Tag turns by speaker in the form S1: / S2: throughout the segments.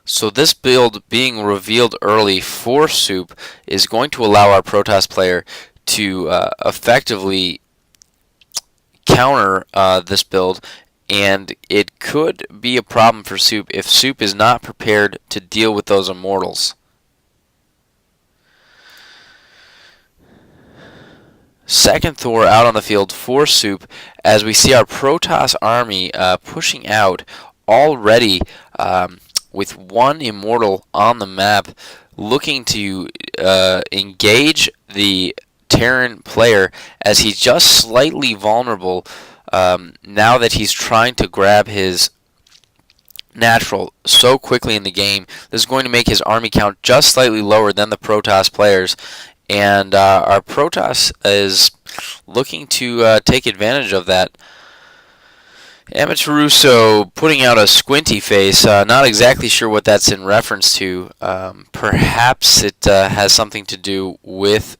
S1: So this build being revealed early for Soup is going to allow our Protoss player to effectively counter this build, and it could be a problem for Soup if Soup is not prepared to deal with those Immortals. Second Thor out on the field for Soup as we see our Protoss army pushing out already with one Immortal on the map, looking to engage the Terran player as he's just slightly vulnerable now that he's trying to grab his natural so quickly in the game. This is going to make his army count just slightly lower than the Protoss players, and our Protoss is looking to take advantage of that. Amatoruso putting out a squinty face, not exactly sure what that's in reference to. Perhaps it has something to do with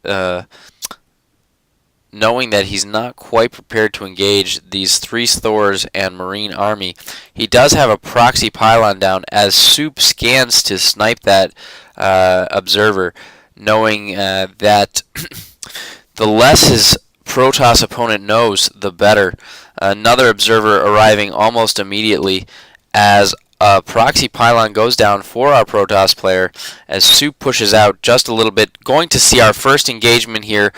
S1: knowing that he's not quite prepared to engage these 3 Thors and Marine army. He does have a proxy pylon down as Soup scans to snipe that observer, knowing that the less his Protoss opponent knows, the better. Another observer arriving almost immediately as a proxy pylon goes down for our Protoss player as Soup pushes out just a little bit. Going to see our first engagement here.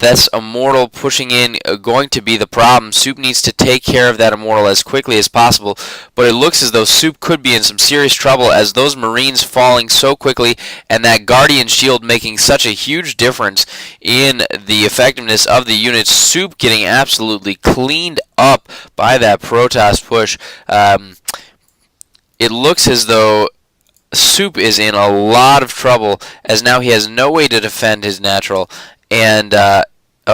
S1: That's Immortal pushing in, going to be the problem. Soup needs to take care of that Immortal as quickly as possible, but it looks as though Soup could be in some serious trouble as those Marines falling so quickly and that Guardian Shield making such a huge difference in the effectiveness of the units. Soup getting absolutely cleaned up by that Protoss push. It looks as though Soup is in a lot of trouble as now he has no way to defend his natural, and a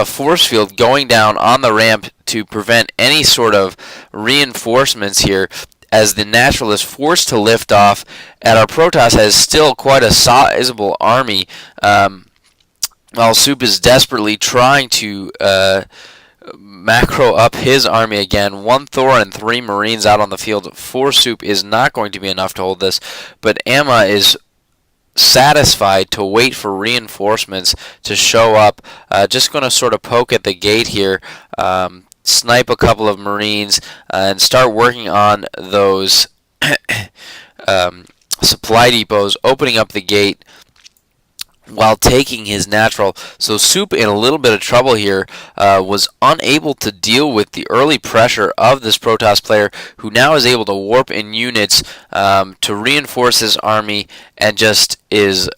S1: force field going down on the ramp to prevent any sort of reinforcements here as the natural is forced to lift off, and our Protoss has still quite a sizable army, while Soup is desperately trying to macro up his army again. 1 Thor and 3 Marines out on the field for Soup is not going to be enough to hold this, but Amma is satisfied to wait for reinforcements to show up. Just going to sort of poke at the gate here, snipe a couple of Marines, and start working on those supply depots, opening up the gate while taking his natural. So Soup in a little bit of trouble here, was unable to deal with the early pressure of this Protoss player, who now is able to warp in units to reinforce his army and just is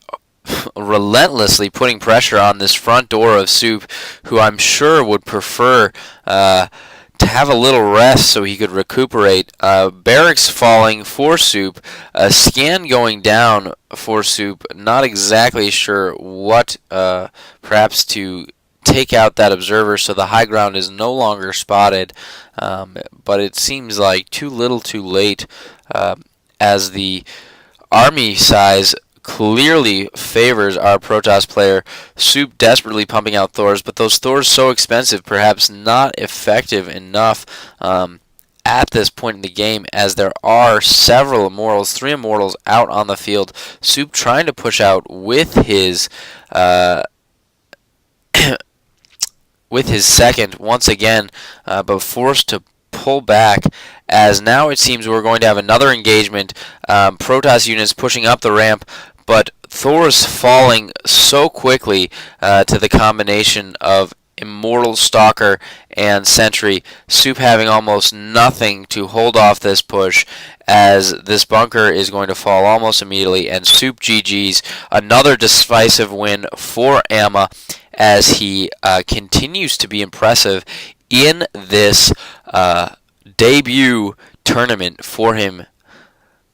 S1: relentlessly putting pressure on this front door of Soup, who I'm sure would prefer to have a little rest so he could recuperate. Barracks falling for Soup, a scan going down for Soup, not exactly sure what, perhaps to take out that observer so the high ground is no longer spotted, but it seems like too little too late, as the army size clearly favors our Protoss player. Soup desperately pumping out Thors, but those Thors so expensive, perhaps not effective enough at this point in the game, as there are several Immortals, 3 Immortals out on the field. Soup trying to push out with his with his second once again, but forced to pull back, as now it seems we're going to have another engagement. Protoss units pushing up the ramp, but Thor's falling so quickly to the combination of Immortal, Stalker, and Sentry. Soup having almost nothing to hold off this push, as this bunker is going to fall almost immediately, and Soup GG's. Another decisive win for Amma, as he continues to be impressive in this debut tournament for him.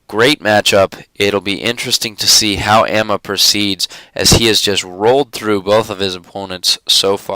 S1: Great matchup. It'll be interesting to see how Amma proceeds, as he has just rolled through both of his opponents so far.